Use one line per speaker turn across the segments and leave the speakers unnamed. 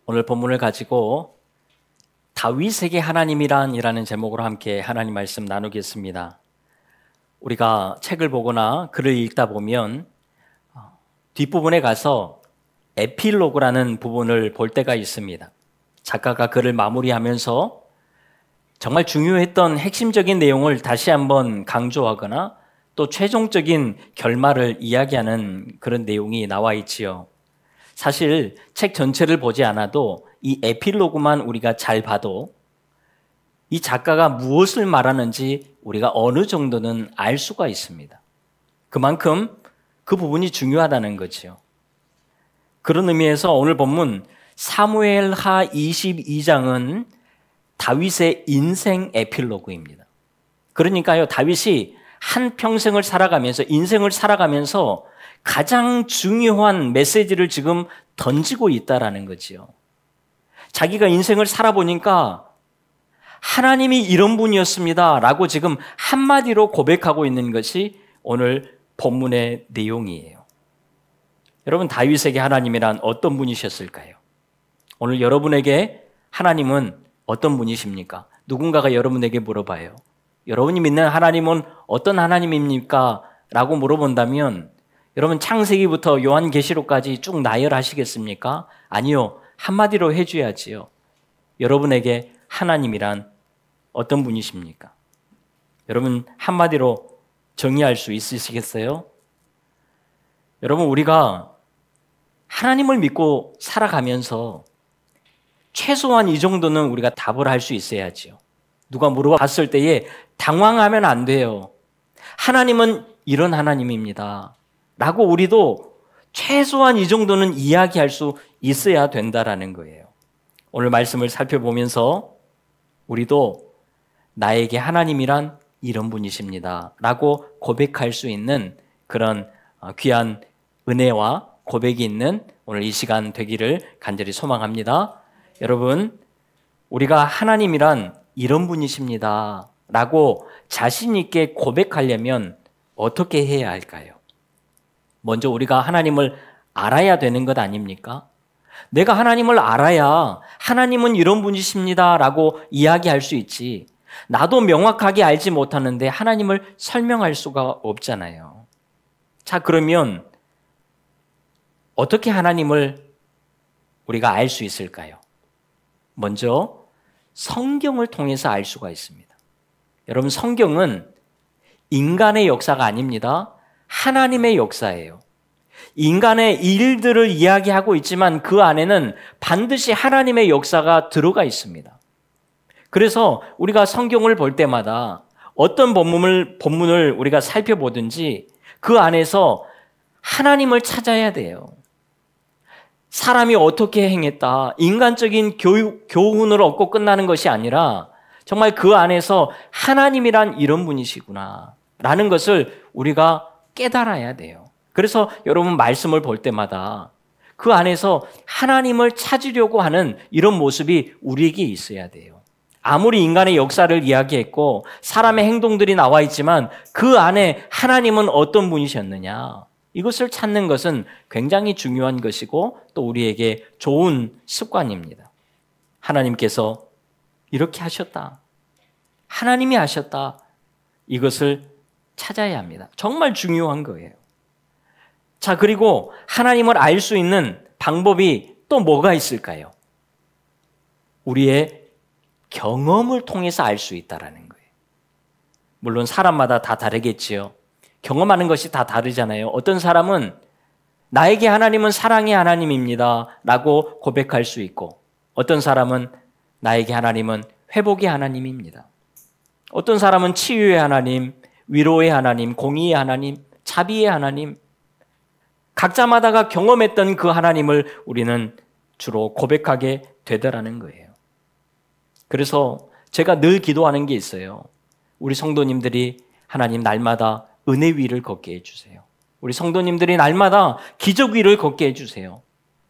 오늘 본문을 가지고 다윗에게 하나님이란이라는 제목으로 함께 하나님 말씀 나누겠습니다. 우리가 책을 보거나 글을 읽다 보면 뒷부분에 가서 에필로그라는 부분을 볼 때가 있습니다. 작가가 글을 마무리하면서 정말 중요했던 핵심적인 내용을 다시 한번 강조하거나 또 최종적인 결말을 이야기하는 그런 내용이 나와 있지요. 사실 책 전체를 보지 않아도 이 에필로그만 우리가 잘 봐도 이 작가가 무엇을 말하는지 우리가 어느 정도는 알 수가 있습니다. 그만큼 그 부분이 중요하다는 거죠. 그런 의미에서 오늘 본문 사무엘하 22장은 다윗의 인생 에필로그입니다. 그러니까요, 다윗이 한평생을 살아가면서, 인생을 살아가면서 가장 중요한 메시지를 지금 던지고 있다라는 거지요. 자기가 인생을 살아보니까 하나님이 이런 분이었습니다 라고 지금 한마디로 고백하고 있는 것이 오늘 본문의 내용이에요. 여러분, 다윗에게 하나님이란 어떤 분이셨을까요? 오늘 여러분에게 하나님은 어떤 분이십니까? 누군가가 여러분에게 물어봐요. 여러분이 믿는 하나님은 어떤 하나님입니까? 라고 물어본다면 여러분, 창세기부터 요한계시록까지 쭉 나열하시겠습니까? 아니요. 한마디로 해줘야지요. 여러분에게 하나님이란 어떤 분이십니까? 여러분, 한마디로 정의할 수 있으시겠어요? 여러분, 우리가 하나님을 믿고 살아가면서 최소한 이 정도는 우리가 답을 할 수 있어야지요. 누가 물어봤을 때에 당황하면 안 돼요. 하나님은 이런 하나님입니다 라고 우리도 최소한 이 정도는 이야기할 수 있어야 된다라는 거예요. 오늘 말씀을 살펴보면서 우리도 나에게 하나님이란 이런 분이십니다 라고 고백할 수 있는 그런 귀한 은혜와 고백이 있는 오늘 이 시간 되기를 간절히 소망합니다. 여러분, 우리가 하나님이란 이런 분이십니다 라고 자신 있게 고백하려면 어떻게 해야 할까요? 먼저 우리가 하나님을 알아야 되는 것 아닙니까? 내가 하나님을 알아야 하나님은 이런 분이십니다 라고 이야기할 수 있지. 나도 명확하게 알지 못하는데 하나님을 설명할 수가 없잖아요. 자, 그러면 어떻게 하나님을 우리가 알 수 있을까요? 먼저 성경을 통해서 알 수가 있습니다. 여러분, 성경은 인간의 역사가 아닙니다. 하나님의 역사예요. 인간의 일들을 이야기하고 있지만 그 안에는 반드시 하나님의 역사가 들어가 있습니다. 그래서 우리가 성경을 볼 때마다 어떤 본문을 우리가 살펴보든지 그 안에서 하나님을 찾아야 돼요. 사람이 어떻게 행했다, 인간적인 교훈을 얻고 끝나는 것이 아니라 정말 그 안에서 하나님이란 이런 분이시구나 라는 것을 우리가 깨달아야 돼요. 그래서 여러분, 말씀을 볼 때마다 그 안에서 하나님을 찾으려고 하는 이런 모습이 우리에게 있어야 돼요. 아무리 인간의 역사를 이야기했고 사람의 행동들이 나와 있지만 그 안에 하나님은 어떤 분이셨느냐, 이것을 찾는 것은 굉장히 중요한 것이고 또 우리에게 좋은 습관입니다. 하나님께서 이렇게 하셨다, 하나님이 하셨다, 이것을 찾아야 합니다. 정말 중요한 거예요. 자, 그리고 하나님을 알 수 있는 방법이 또 뭐가 있을까요? 우리의 경험을 통해서 알 수 있다는 거예요. 물론 사람마다 다 다르겠지요. 경험하는 것이 다 다르잖아요. 어떤 사람은 나에게 하나님은 사랑의 하나님입니다 라고 고백할 수 있고, 어떤 사람은 나에게 하나님은 회복의 하나님입니다. 어떤 사람은 치유의 하나님, 위로의 하나님, 공의의 하나님, 자비의 하나님, 각자마다가 경험했던 그 하나님을 우리는 주로 고백하게 되더라는 거예요. 그래서 제가 늘 기도하는 게 있어요. 우리 성도님들이 하나님 날마다 은혜 위를 걷게 해주세요. 우리 성도님들이 날마다 기적 위를 걷게 해주세요.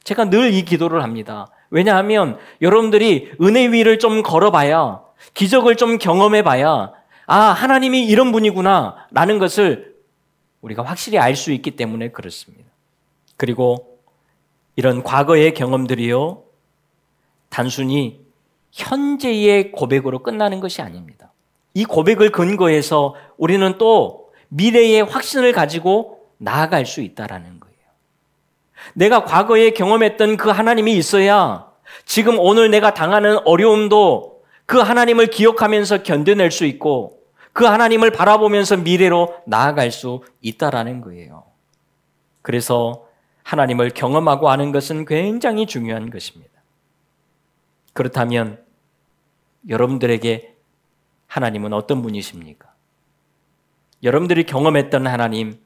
제가 늘 이 기도를 합니다. 왜냐하면 여러분들이 은혜 위를 좀 걸어봐야, 기적을 좀 경험해봐야 아, 하나님이 이런 분이구나 라는 것을 우리가 확실히 알 수 있기 때문에 그렇습니다. 그리고 이런 과거의 경험들이요, 단순히 현재의 고백으로 끝나는 것이 아닙니다. 이 고백을 근거해서 우리는 또 미래의 확신을 가지고 나아갈 수 있다는 거예요. 내가 과거에 경험했던 그 하나님이 있어야 지금 오늘 내가 당하는 어려움도 그 하나님을 기억하면서 견뎌낼 수 있고 그 하나님을 바라보면서 미래로 나아갈 수 있다는 거예요. 그래서 하나님을 경험하고 아는 것은 굉장히 중요한 것입니다. 그렇다면 여러분들에게 하나님은 어떤 분이십니까? 여러분들이 경험했던 하나님,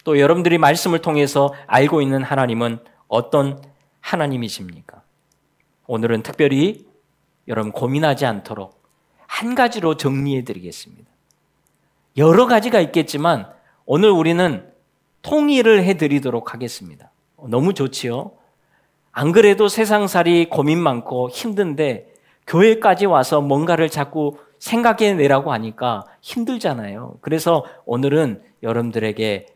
또 여러분들이 말씀을 통해서 알고 있는 하나님은 어떤 하나님이십니까? 오늘은 특별히 여러분 고민하지 않도록 한 가지로 정리해 드리겠습니다. 여러 가지가 있겠지만 오늘 우리는 통일을 해드리도록 하겠습니다. 너무 좋지요? 안 그래도 세상살이 고민 많고 힘든데 교회까지 와서 뭔가를 자꾸 생각해내라고 하니까 힘들잖아요. 그래서 오늘은 여러분들에게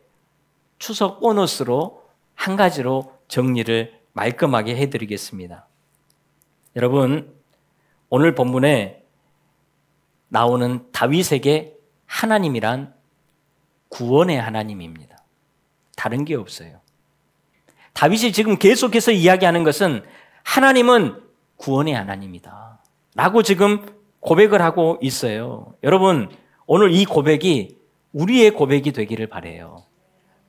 추석 보너스로 한 가지로 정리를 말끔하게 해드리겠습니다. 여러분, 오늘 본문에 나오는 다윗에게 하나님이란 구원의 하나님입니다. 다른 게 없어요. 다윗이 지금 계속해서 이야기하는 것은 하나님은 구원의 하나님이다 라고 지금 고백을 하고 있어요. 여러분, 오늘 이 고백이 우리의 고백이 되기를 바라요.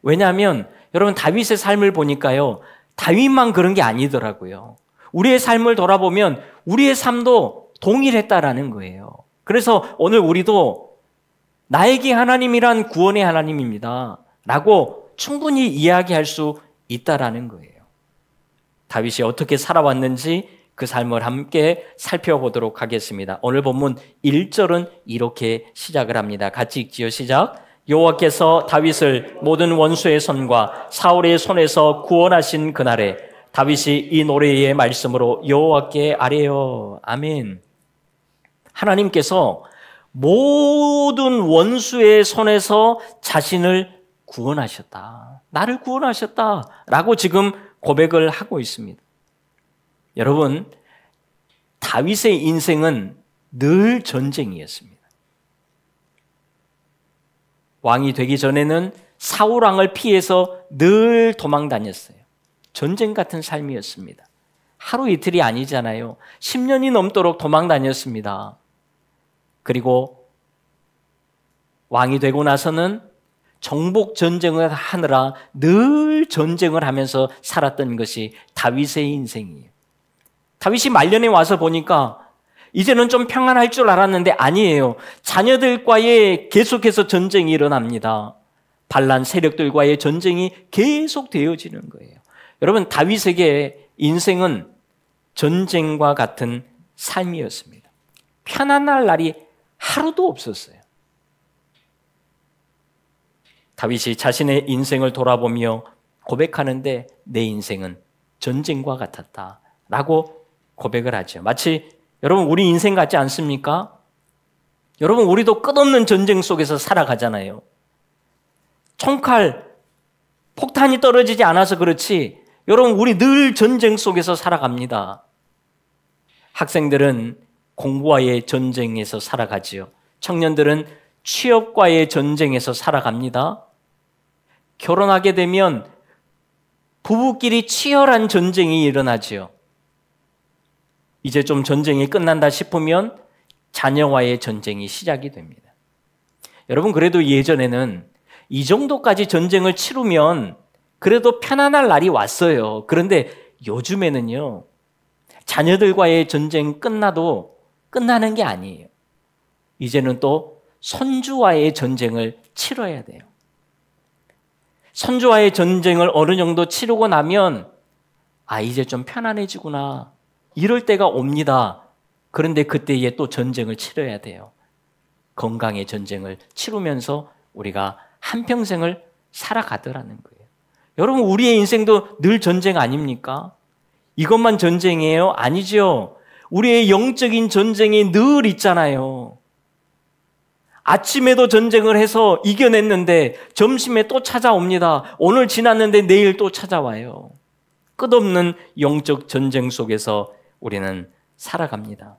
왜냐하면 여러분 다윗의 삶을 보니까요, 다윗만 그런 게 아니더라고요. 우리의 삶을 돌아보면 우리의 삶도 동일했다라는 거예요. 그래서 오늘 우리도 나에게 하나님이란 구원의 하나님입니다 라고 충분히 이야기할 수 있다라는 거예요. 다윗이 어떻게 살아왔는지 그 삶을 함께 살펴보도록 하겠습니다. 오늘 본문 1절은 이렇게 시작을 합니다. 같이 읽지요. 시작. 여호와께서 다윗을 모든 원수의 손과 사울의 손에서 구원하신 그날에 다윗이 이 노래의 말씀으로 여호와께 아뢰어. 아멘. 하나님께서 모든 원수의 손에서 자신을 구원하셨다. 나를 구원하셨다. 라고 지금 고백을 하고 있습니다. 여러분, 다윗의 인생은 늘 전쟁이었습니다. 왕이 되기 전에는 사울 왕을 피해서 늘 도망 다녔어요. 전쟁 같은 삶이었습니다. 하루 이틀이 아니잖아요. 10년이 넘도록 도망 다녔습니다. 그리고 왕이 되고 나서는 정복 전쟁을 하느라 늘 전쟁을 하면서 살았던 것이 다윗의 인생이에요. 다윗이 말년에 와서 보니까 이제는 좀 평안할 줄 알았는데 아니에요. 자녀들과의 계속해서 전쟁이 일어납니다. 반란 세력들과의 전쟁이 계속 되어지는 거예요. 여러분, 다윗에게 인생은 전쟁과 같은 삶이었습니다. 편안할 날이 하루도 없었어요. 다윗이 자신의 인생을 돌아보며 고백하는데 내 인생은 전쟁과 같았다라고 고백을 하죠. 마치 여러분 우리 인생 같지 않습니까? 여러분 우리도 끝없는 전쟁 속에서 살아가잖아요. 총칼, 폭탄이 떨어지지 않아서 그렇지 여러분 우리 늘 전쟁 속에서 살아갑니다. 학생들은 공부와의 전쟁에서 살아가지요. 청년들은 취업과의 전쟁에서 살아갑니다. 결혼하게 되면 부부끼리 치열한 전쟁이 일어나지요. 이제 좀 전쟁이 끝난다 싶으면 자녀와의 전쟁이 시작이 됩니다. 여러분, 그래도 예전에는 이 정도까지 전쟁을 치르면 그래도 편안할 날이 왔어요. 그런데 요즘에는요, 자녀들과의 전쟁 끝나도 끝나는 게 아니에요. 이제는 또 손주와의 전쟁을 치러야 돼요. 손주와의 전쟁을 어느 정도 치르고 나면 이제 좀 편안해지구나 이럴 때가 옵니다. 그런데 그때에 또 전쟁을 치러야 돼요. 건강의 전쟁을 치르면서 우리가 한평생을 살아가더라는 거예요. 여러분 우리의 인생도 늘 전쟁 아닙니까? 이것만 전쟁이에요? 아니죠. 우리의 영적인 전쟁이 늘 있잖아요. 아침에도 전쟁을 해서 이겨냈는데 점심에 또 찾아옵니다. 오늘 지났는데 내일 또 찾아와요. 끝없는 영적 전쟁 속에서 우리는 살아갑니다.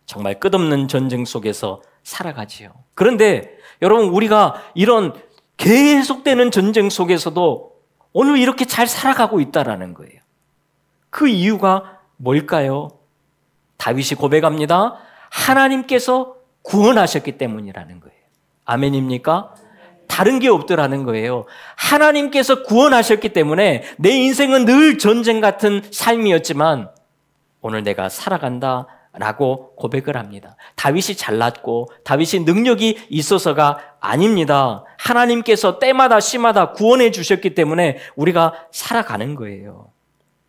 정말 끝없는 전쟁 속에서 살아가지요. 그런데 여러분, 우리가 이런 계속되는 전쟁 속에서도 오늘 이렇게 잘 살아가고 있다라는 거예요. 그 이유가 뭘까요? 다윗이 고백합니다. 하나님께서 구원하셨기 때문이라는 거예요. 아멘입니까? 다른 게 없더라는 거예요. 하나님께서 구원하셨기 때문에 내 인생은 늘 전쟁 같은 삶이었지만 오늘 내가 살아간다 라고 고백을 합니다. 다윗이 잘났고 다윗이 능력이 있어서가 아닙니다. 하나님께서 때마다 시마다 구원해 주셨기 때문에 우리가 살아가는 거예요.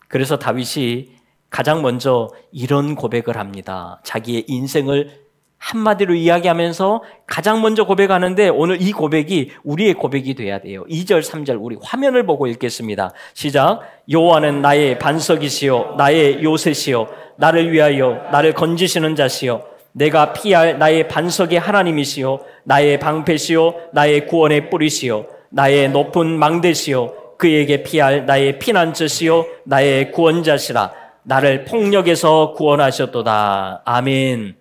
그래서 다윗이 가장 먼저 이런 고백을 합니다. 자기의 인생을 한마디로 이야기하면서 가장 먼저 고백하는데 오늘 이 고백이 우리의 고백이 돼야 돼요. 2절, 3절 우리 화면을 보고 읽겠습니다. 시작. 여호와는 나의 반석이시요 나의 요새시요 나를 위하여 나를 건지시는 자시요 내가 피할 나의 반석의 하나님이시요 나의 방패시요 나의 구원의 뿌리시요 나의 높은 망대시요 그에게 피할 나의 피난처시요 나의 구원자시라 나를 폭력에서 구원하셨도다. 아멘.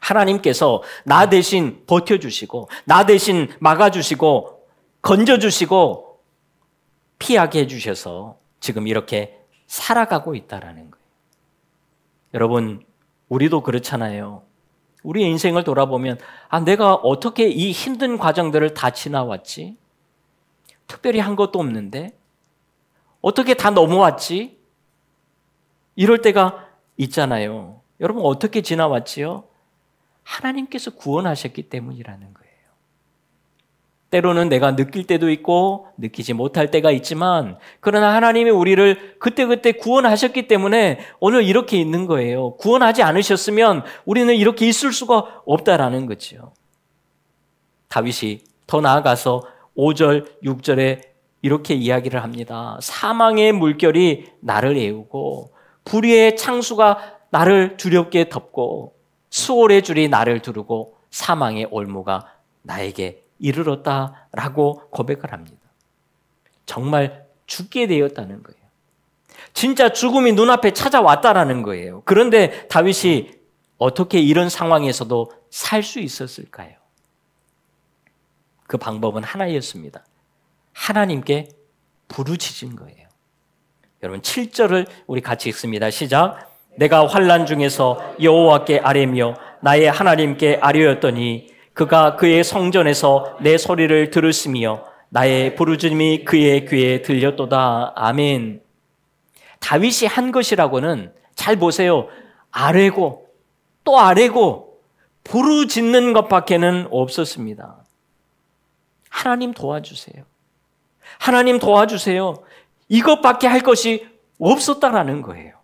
하나님께서 나 대신 버텨주시고 나 대신 막아주시고 건져주시고 피하게 해주셔서 지금 이렇게 살아가고 있다는 거예요. 여러분, 우리도 그렇잖아요. 우리 인생을 돌아보면 내가 어떻게 이 힘든 과정들을 다 지나왔지? 특별히 한 것도 없는데 어떻게 다 넘어왔지? 이럴 때가 있잖아요. 여러분, 어떻게 지나왔지요? 하나님께서 구원하셨기 때문이라는 거예요. 때로는 내가 느낄 때도 있고 느끼지 못할 때가 있지만 그러나 하나님이 우리를 그때그때 구원하셨기 때문에 오늘 이렇게 있는 거예요. 구원하지 않으셨으면 우리는 이렇게 있을 수가 없다라는 거죠. 다윗이 더 나아가서 5절, 6절에 이렇게 이야기를 합니다. 사망의 물결이 나를 애우고 불의의 창수가 나를 두렵게 덮고 수월의 줄이 나를 두르고 사망의 올무가 나에게 이르렀다라고 고백을 합니다. 정말 죽게 되었다는 거예요. 진짜 죽음이 눈앞에 찾아왔다라는 거예요. 그런데 다윗이 어떻게 이런 상황에서도 살 수 있었을까요? 그 방법은 하나였습니다. 하나님께 부르짖은 거예요. 여러분 7절을 우리 같이 읽습니다. 시작. 내가 환난 중에서 여호와께 아뢰며 나의 하나님께 아뢰었더니 그가 그의 성전에서 내 소리를 들으시며 나의 부르짖음이 그의 귀에 들렸도다. 아멘. 다윗이 한 것이라고는 잘 보세요. 아뢰고 또 아뢰고 부르짖는 것밖에는 없었습니다. 하나님 도와주세요. 하나님 도와주세요. 이것밖에 할 것이 없었다라는 거예요.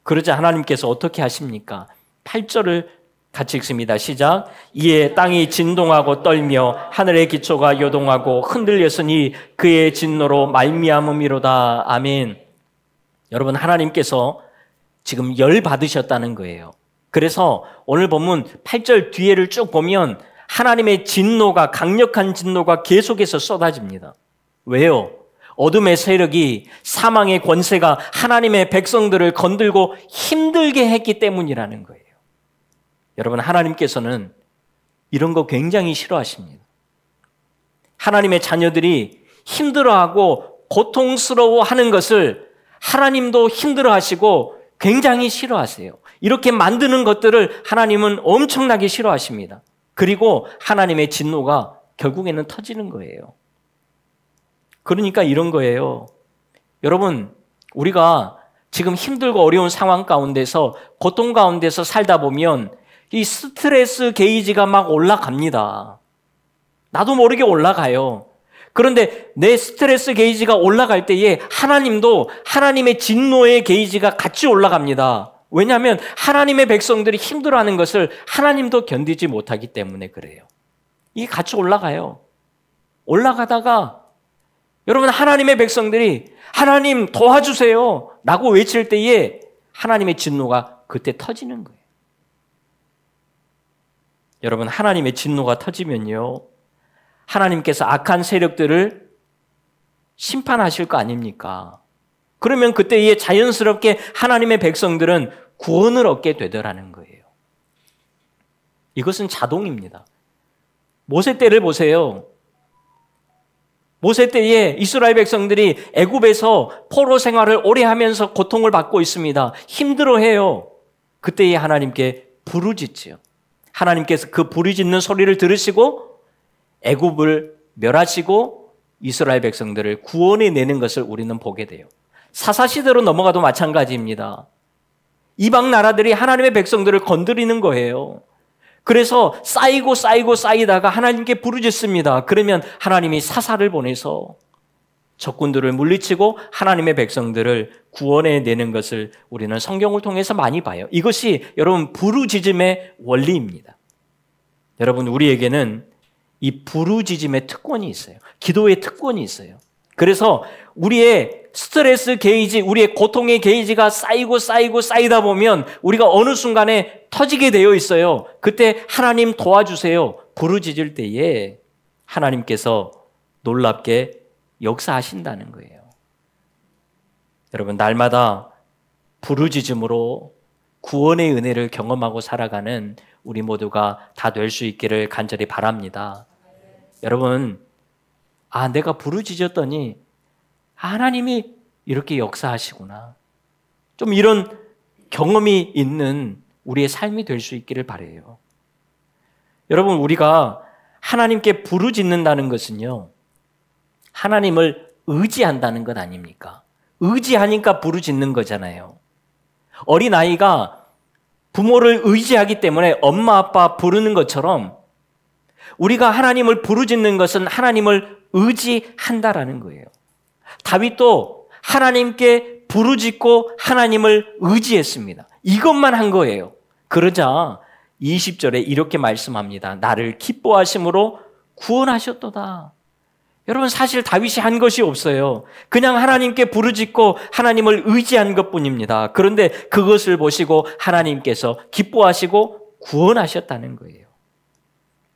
그러자 하나님께서 어떻게 하십니까? 8절을 같이 읽습니다. 시작. 이에 땅이 진동하고 떨며 하늘의 기초가 요동하고 흔들렸으니 그의 진노로 말미암음이로다. 아멘. 여러분, 하나님께서 지금 열 받으셨다는 거예요. 그래서 오늘 본문 8절 뒤에를 쭉 보면 하나님의 진노가, 강력한 진노가 계속해서 쏟아집니다. 왜요? 어둠의 세력이, 사망의 권세가 하나님의 백성들을 건들고 힘들게 했기 때문이라는 거예요. 여러분, 하나님께서는 이런 거 굉장히 싫어하십니다. 하나님의 자녀들이 힘들어하고 고통스러워하는 것을 하나님도 힘들어하시고 굉장히 싫어하세요. 이렇게 만드는 것들을 하나님은 엄청나게 싫어하십니다. 그리고 하나님의 진노가 결국에는 터지는 거예요. 그러니까 이런 거예요. 여러분, 우리가 지금 힘들고 어려운 상황 가운데서, 고통 가운데서 살다 보면 이 스트레스 게이지가 막 올라갑니다. 나도 모르게 올라가요. 그런데 내 스트레스 게이지가 올라갈 때에 하나님도 하나님의 진노의 게이지가 같이 올라갑니다. 왜냐하면 하나님의 백성들이 힘들어하는 것을 하나님도 견디지 못하기 때문에 그래요. 이게 같이 올라가요. 올라가다가 여러분, 하나님의 백성들이 하나님 도와주세요 라고 외칠 때에 하나님의 진노가 그때 터지는 거예요. 여러분, 하나님의 진노가 터지면요, 하나님께서 악한 세력들을 심판하실 거 아닙니까? 그러면 그때에 자연스럽게 하나님의 백성들은 구원을 얻게 되더라는 거예요. 이것은 자동입니다. 모세 때를 보세요. 모세 때에 이스라엘 백성들이 애굽에서 포로 생활을 오래 하면서 고통을 받고 있습니다. 힘들어해요. 그때에 하나님께 부르짖지요. 하나님께서 그 부르짖는 소리를 들으시고 애굽을 멸하시고 이스라엘 백성들을 구원해 내는 것을 우리는 보게 돼요. 사사시대로 넘어가도 마찬가지입니다. 이방 나라들이 하나님의 백성들을 건드리는 거예요. 그래서 쌓이다가 하나님께 부르짖습니다. 그러면 하나님이 사사를 보내서 적군들을 물리치고 하나님의 백성들을 구원해 내는 것을 우리는 성경을 통해서 많이 봐요. 이것이 여러분 부르짖음의 원리입니다. 여러분 우리에게는 이 부르짖음의 특권이 있어요. 기도의 특권이 있어요. 그래서 우리의 스트레스 게이지, 우리의 고통의 게이지가 쌓이다 보면 우리가 어느 순간에 터지게 되어 있어요. 그때 하나님 도와주세요. 부르짖을 때에 하나님께서 놀랍게 역사하신다는 거예요. 여러분 날마다 부르짖음으로 구원의 은혜를 경험하고 살아가는 우리 모두가 다 될 수 있기를 간절히 바랍니다. 여러분, 내가 부르짖었더니 하나님이 이렇게 역사하시구나. 좀 이런 경험이 있는 우리의 삶이 될 수 있기를 바라요. 여러분, 우리가 하나님께 부르짖는다는 것은요, 하나님을 의지한다는 것 아닙니까? 의지하니까 부르짖는 거잖아요. 어린아이가 부모를 의지하기 때문에 엄마, 아빠 부르는 것처럼 우리가 하나님을 부르짖는 것은 하나님을 의지한다라는 거예요. 다윗도 하나님께 부르짖고 하나님을 의지했습니다. 이것만 한 거예요. 그러자 20절에 이렇게 말씀합니다. 나를 기뻐하심으로 구원하셨도다. 여러분 사실 다윗이 한 것이 없어요. 그냥 하나님께 부르짖고 하나님을 의지한 것뿐입니다. 그런데 그것을 보시고 하나님께서 기뻐하시고 구원하셨다는 거예요.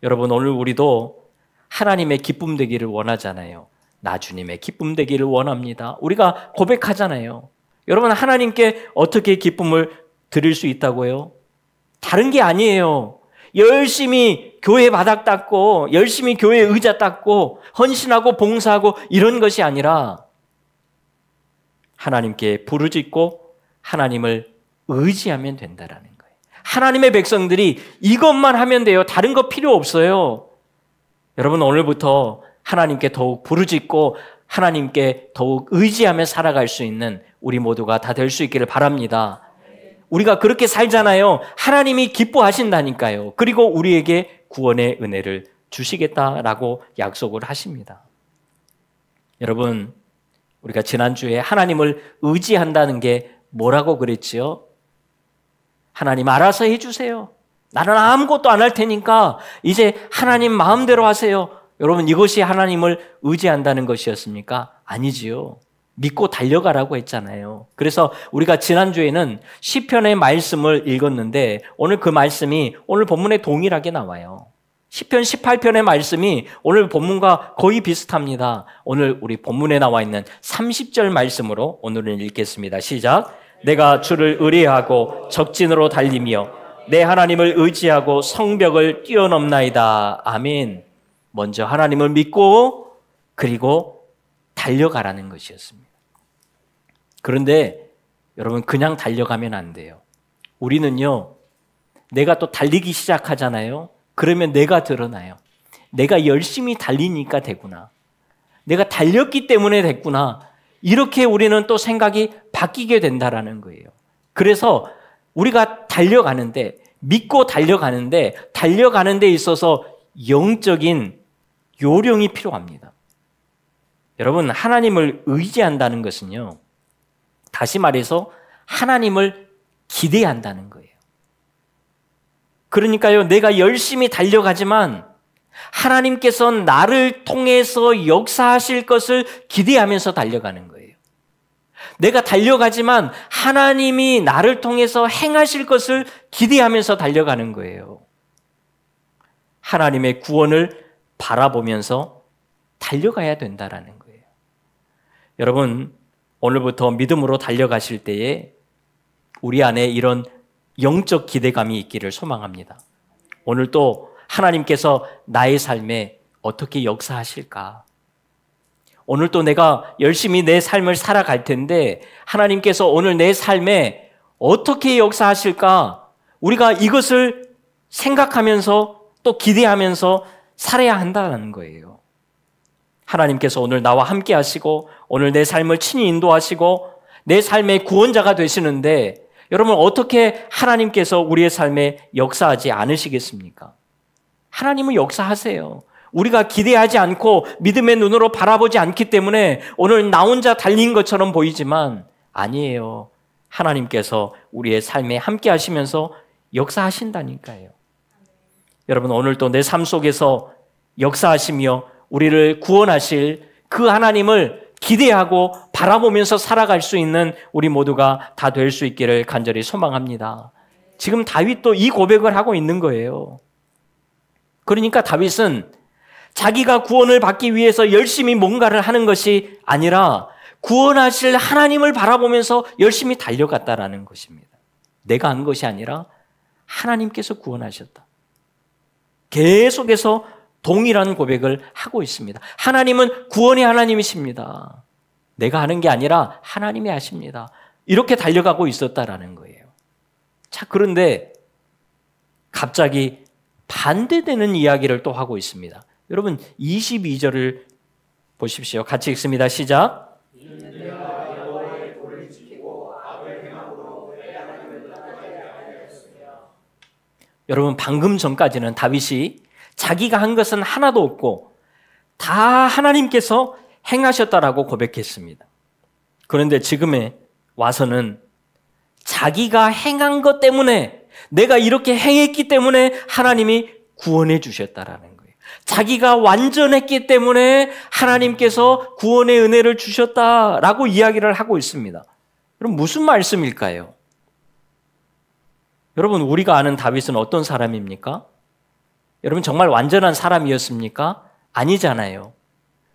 여러분 오늘 우리도 하나님의 기쁨 되기를 원하잖아요. 나 주님의 기쁨 되기를 원합니다. 우리가 고백하잖아요. 여러분 하나님께 어떻게 기쁨을 드릴 수 있다고요? 다른 게 아니에요. 열심히 교회 바닥 닦고 열심히 교회 의자 닦고 헌신하고 봉사하고 이런 것이 아니라 하나님께 부르짖고 하나님을 의지하면 된다라는 거예요. 하나님의 백성들이 이것만 하면 돼요. 다른 거 필요 없어요. 여러분 오늘부터 하나님께 더욱 부르짖고 하나님께 더욱 의지하며 살아갈 수 있는 우리 모두가 다 될 수 있기를 바랍니다. 우리가 그렇게 살잖아요. 하나님이 기뻐하신다니까요. 그리고 우리에게 구원의 은혜를 주시겠다라고 약속을 하십니다. 여러분, 우리가 지난주에 하나님을 의지한다는 게 뭐라고 그랬지요? 하나님 알아서 해주세요. 나는 아무것도 안 할 테니까 이제 하나님 마음대로 하세요. 여러분 이것이 하나님을 의지한다는 것이었습니까? 아니지요. 믿고 달려가라고 했잖아요. 그래서 우리가 지난주에는 시편의 말씀을 읽었는데 오늘 그 말씀이 오늘 본문에 동일하게 나와요. 시편 18편의 말씀이 오늘 본문과 거의 비슷합니다. 오늘 우리 본문에 나와 있는 30절 말씀으로 오늘은 읽겠습니다. 시작. 내가 주를 의뢰하고 적진으로 달리며 내 하나님을 의지하고 성벽을 뛰어넘나이다. 아멘. 먼저 하나님을 믿고 그리고 달려가라는 것이었습니다. 그런데 여러분 그냥 달려가면 안 돼요. 우리는요, 내가 또 달리기 시작하잖아요. 그러면 내가 드러나요. 내가 열심히 달리니까 되구나. 내가 달렸기 때문에 됐구나. 이렇게 우리는 또 생각이 바뀌게 된다라는 거예요. 그래서 우리가 달려가는데, 믿고 달려가는데, 달려가는 데 있어서 영적인 요령이 필요합니다. 여러분, 하나님을 의지한다는 것은요, 다시 말해서 하나님을 기대한다는 거예요. 그러니까요, 내가 열심히 달려가지만 하나님께서는 나를 통해서 역사하실 것을 기대하면서 달려가는 거예요. 내가 달려가지만 하나님이 나를 통해서 행하실 것을 기대하면서 달려가는 거예요. 하나님의 구원을 바라보면서 달려가야 된다라는 거예요. 여러분, 오늘부터 믿음으로 달려가실 때에 우리 안에 이런 영적 기대감이 있기를 소망합니다. 오늘 또 하나님께서 나의 삶에 어떻게 역사하실까? 오늘 또 내가 열심히 내 삶을 살아갈 텐데 하나님께서 오늘 내 삶에 어떻게 역사하실까? 우리가 이것을 생각하면서 또 기대하면서 살아야 한다는 거예요. 하나님께서 오늘 나와 함께 하시고 오늘 내 삶을 친히 인도하시고 내 삶의 구원자가 되시는데 여러분 어떻게 하나님께서 우리의 삶에 역사하지 않으시겠습니까? 하나님은 역사하세요. 우리가 기대하지 않고 믿음의 눈으로 바라보지 않기 때문에 오늘 나 혼자 달린 것처럼 보이지만 아니에요. 하나님께서 우리의 삶에 함께 하시면서 역사하신다니까요. 여러분 오늘도 내 삶 속에서 역사하시며 우리를 구원하실 그 하나님을 기대하고 바라보면서 살아갈 수 있는 우리 모두가 다 될 수 있기를 간절히 소망합니다. 지금 다윗도 이 고백을 하고 있는 거예요. 그러니까 다윗은 자기가 구원을 받기 위해서 열심히 뭔가를 하는 것이 아니라 구원하실 하나님을 바라보면서 열심히 달려갔다라는 것입니다. 내가 한 것이 아니라 하나님께서 구원하셨다. 계속해서 동일한 고백을 하고 있습니다. 하나님은 구원의 하나님이십니다. 내가 하는 게 아니라 하나님이 하십니다. 이렇게 달려가고 있었다라는 거예요. 자, 그런데 갑자기 반대되는 이야기를 또 하고 있습니다. 여러분 22절을 보십시오. 같이 읽습니다. 시작. 여러분 방금 전까지는 다윗이 자기가 한 것은 하나도 없고 다 하나님께서 행하셨다라고 고백했습니다. 그런데 지금에 와서는 자기가 행한 것 때문에 내가 이렇게 행했기 때문에 하나님이 구원해 주셨다라는 거예요. 자기가 완전했기 때문에 하나님께서 구원의 은혜를 주셨다라고 이야기를 하고 있습니다. 그럼 무슨 말씀일까요? 여러분 우리가 아는 다윗은 어떤 사람입니까? 여러분 정말 완전한 사람이었습니까? 아니잖아요.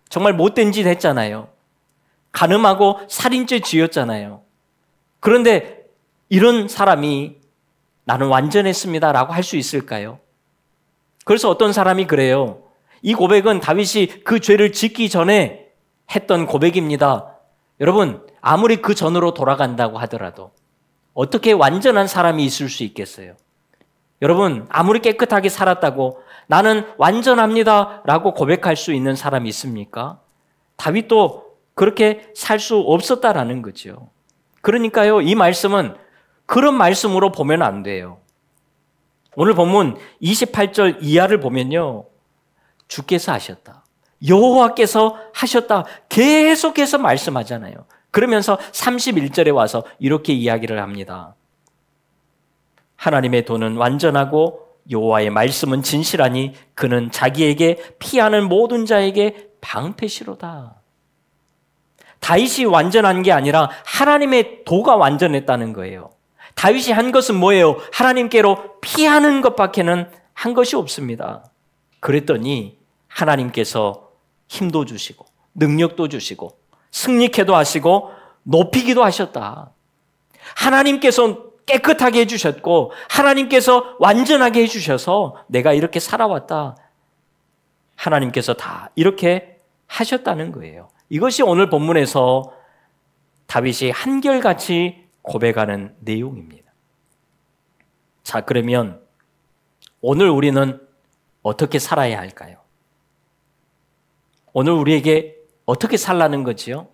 정말 못된 짓 했잖아요. 간음하고 살인죄 지었잖아요. 그런데 이런 사람이 나는 완전했습니다라고 할 수 있을까요? 그래서 어떤 사람이 그래요. 이 고백은 다윗이 그 죄를 짓기 전에 했던 고백입니다. 여러분 아무리 그 전으로 돌아간다고 하더라도 어떻게 완전한 사람이 있을 수 있겠어요? 여러분 아무리 깨끗하게 살았다고 나는 완전합니다 라고 고백할 수 있는 사람이 있습니까? 다윗도 그렇게 살 수 없었다라는 거죠. 그러니까요 이 말씀은 그런 말씀으로 보면 안 돼요. 오늘 본문 28절 이하를 보면요 주께서 하셨다, 여호와께서 하셨다 계속해서 말씀하잖아요. 그러면서 31절에 와서 이렇게 이야기를 합니다. 하나님의 도는 완전하고 여호와의 말씀은 진실하니 그는 자기에게 피하는 모든 자에게 방패시로다. 다윗이 완전한 게 아니라 하나님의 도가 완전했다는 거예요. 다윗이 한 것은 뭐예요? 하나님께로 피하는 것밖에는 한 것이 없습니다. 그랬더니 하나님께서 힘도 주시고 능력도 주시고 승리케도 하시고 높이기도 하셨다. 하나님께서 깨끗하게 해주셨고 하나님께서 완전하게 해주셔서 내가 이렇게 살아왔다. 하나님께서 다 이렇게 하셨다는 거예요. 이것이 오늘 본문에서 다윗이 한결같이 고백하는 내용입니다. 자, 그러면 오늘 우리는 어떻게 살아야 할까요? 오늘 우리에게 어떻게 살라는 거지요?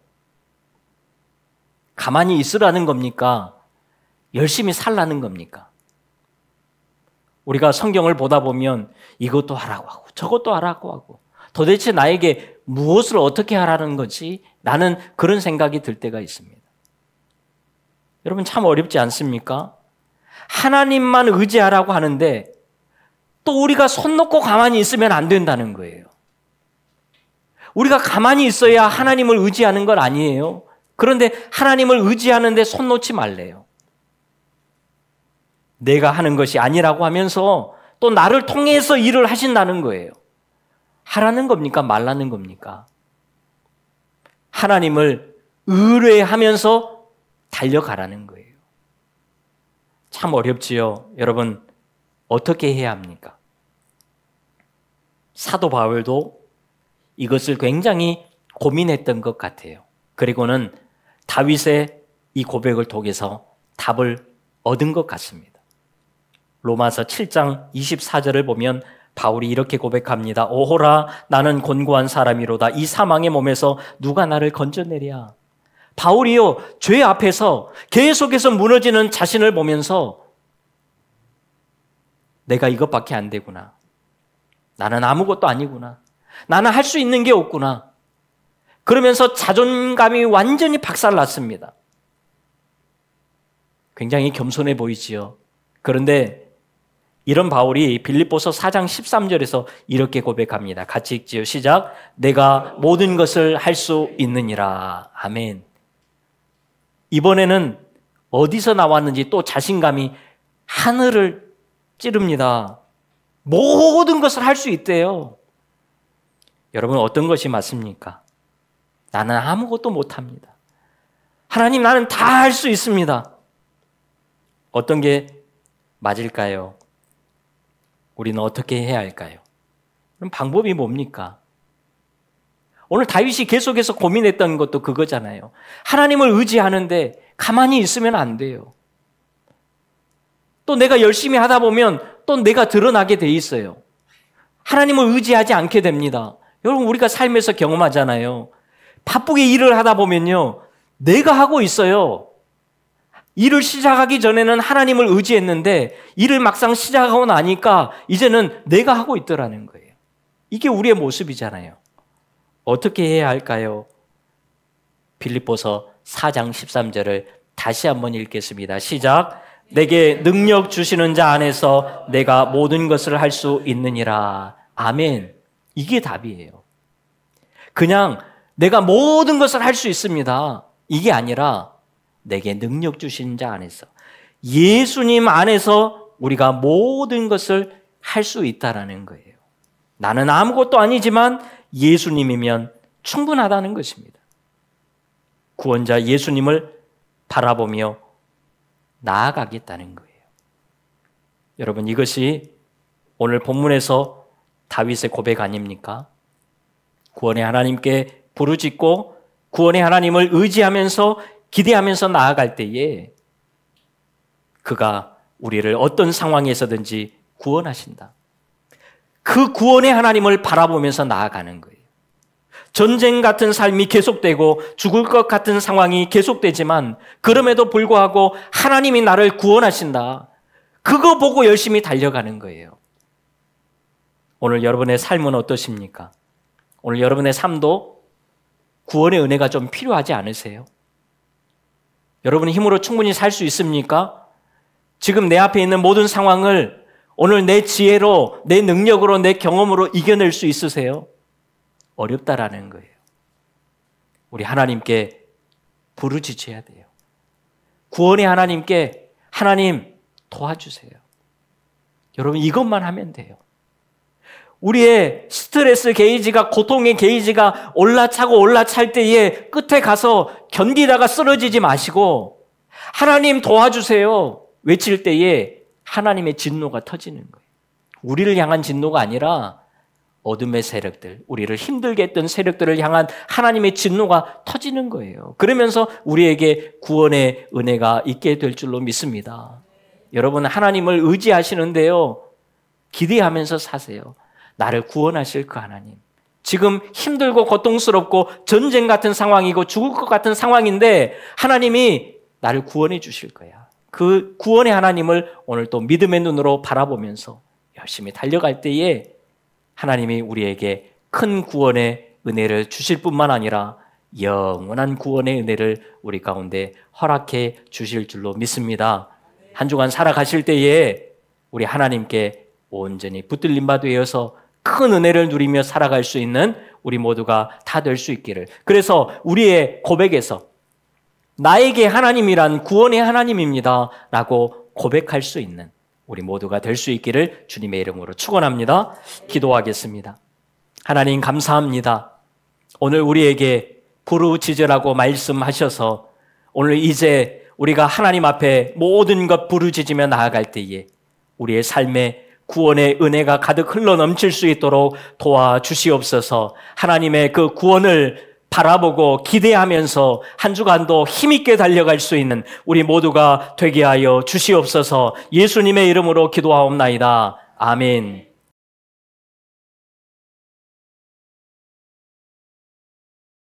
가만히 있으라는 겁니까? 열심히 살라는 겁니까? 우리가 성경을 보다 보면 이것도 하라고 하고 저것도 하라고 하고 도대체 나에게 무엇을 어떻게 하라는 거지? 나는 그런 생각이 들 때가 있습니다. 여러분 참 어렵지 않습니까? 하나님만 의지하라고 하는데 또 우리가 손 놓고 가만히 있으면 안 된다는 거예요. 우리가 가만히 있어야 하나님을 의지하는 건 아니에요. 그런데 하나님을 의지하는데 손 놓지 말래요. 내가 하는 것이 아니라고 하면서 또 나를 통해서 일을 하신다는 거예요. 하라는 겁니까? 말라는 겁니까? 하나님을 의뢰하면서 달려가라는 거예요. 참 어렵지요. 여러분, 어떻게 해야 합니까? 사도 바울도 이것을 굉장히 고민했던 것 같아요. 그리고는 다윗의 이 고백을 통해서 답을 얻은 것 같습니다. 로마서 7장 24절을 보면 바울이 이렇게 고백합니다. 오호라 나는 곤고한 사람이로다. 이 사망의 몸에서 누가 나를 건져내랴. 바울이요, 죄 앞에서 계속해서 무너지는 자신을 보면서 내가 이것밖에 안 되구나. 나는 아무것도 아니구나. 나는 할 수 있는 게 없구나. 그러면서 자존감이 완전히 박살났습니다. 굉장히 겸손해 보이지요. 그런데 이런 바울이 빌립보서 4장 13절에서 이렇게 고백합니다. 같이 읽지요. 시작. 내가 모든 것을 할 수 있느니라. 아멘. 이번에는 어디서 나왔는지 또 자신감이 하늘을 찌릅니다. 모든 것을 할 수 있대요. 여러분, 어떤 것이 맞습니까? 나는 아무것도 못합니다. 하나님, 나는 다 할 수 있습니다. 어떤 게 맞을까요? 우리는 어떻게 해야 할까요? 그럼 방법이 뭡니까? 오늘 다윗이 계속해서 고민했던 것도 그거잖아요. 하나님을 의지하는데 가만히 있으면 안 돼요. 또 내가 열심히 하다 보면 또 내가 드러나게 돼 있어요. 하나님을 의지하지 않게 됩니다. 여러분, 우리가 삶에서 경험하잖아요. 바쁘게 일을 하다 보면요, 내가 하고 있어요. 일을 시작하기 전에는 하나님을 의지했는데 일을 막상 시작하고 나니까 이제는 내가 하고 있더라는 거예요. 이게 우리의 모습이잖아요. 어떻게 해야 할까요? 빌립보서 4장 13절을 다시 한번 읽겠습니다. 시작. 내게 능력 주시는 자 안에서 내가 모든 것을 할 수 있느니라. 아멘. 이게 답이에요. 그냥 내가 모든 것을 할 수 있습니다. 이게 아니라 내게 능력 주신 자 안에서, 예수님 안에서 우리가 모든 것을 할 수 있다라는 거예요. 나는 아무것도 아니지만 예수님이면 충분하다는 것입니다. 구원자 예수님을 바라보며 나아가겠다는 거예요. 여러분, 이것이 오늘 본문에서 다윗의 고백 아닙니까? 구원의 하나님께 부르짖고 구원의 하나님을 의지하면서 기대하면서 나아갈 때에 그가 우리를 어떤 상황에서든지 구원하신다. 그 구원의 하나님을 바라보면서 나아가는 거예요. 전쟁 같은 삶이 계속되고 죽을 것 같은 상황이 계속되지만 그럼에도 불구하고 하나님이 나를 구원하신다. 그거 보고 열심히 달려가는 거예요. 오늘 여러분의 삶은 어떠십니까? 오늘 여러분의 삶도 구원의 은혜가 좀 필요하지 않으세요? 여러분의 힘으로 충분히 살 수 있습니까? 지금 내 앞에 있는 모든 상황을 오늘 내 지혜로, 내 능력으로, 내 경험으로 이겨낼 수 있으세요? 어렵다라는 거예요. 우리 하나님께 부르짖어야 돼요. 구원의 하나님께 하나님 도와주세요. 여러분, 이것만 하면 돼요. 우리의 스트레스 게이지가, 고통의 게이지가 올라차고 올라찰 때에 끝에 가서 견디다가 쓰러지지 마시고 하나님 도와주세요 외칠 때에 하나님의 진노가 터지는 거예요. 우리를 향한 진노가 아니라 어둠의 세력들, 우리를 힘들게 했던 세력들을 향한 하나님의 진노가 터지는 거예요. 그러면서 우리에게 구원의 은혜가 있게 될 줄로 믿습니다. 여러분, 하나님을 의지하시는데요, 기대하면서 사세요. 나를 구원하실 그 하나님. 지금 힘들고 고통스럽고 전쟁 같은 상황이고 죽을 것 같은 상황인데 하나님이 나를 구원해 주실 거야. 그 구원의 하나님을 오늘 또 믿음의 눈으로 바라보면서 열심히 달려갈 때에 하나님이 우리에게 큰 구원의 은혜를 주실 뿐만 아니라 영원한 구원의 은혜를 우리 가운데 허락해 주실 줄로 믿습니다. 한 주간 살아가실 때에 우리 하나님께 온전히 붙들림 바 되어서 큰 은혜를 누리며 살아갈 수 있는 우리 모두가 다 될 수 있기를. 그래서 우리의 고백에서 나에게 하나님이란 구원의 하나님입니다 라고 고백할 수 있는 우리 모두가 될 수 있기를 주님의 이름으로 축원합니다. 기도하겠습니다. 하나님, 감사합니다. 오늘 우리에게 부르짖으라고 말씀하셔서 오늘 이제 우리가 하나님 앞에 모든 것 부르짖으며 나아갈 때에 우리의 삶에 구원의 은혜가 가득 흘러 넘칠 수 있도록 도와주시옵소서. 하나님의 그 구원을 바라보고 기대하면서 한 주간도 힘있게 달려갈 수 있는 우리 모두가 되게 하여 주시옵소서. 예수님의 이름으로 기도하옵나이다. 아멘.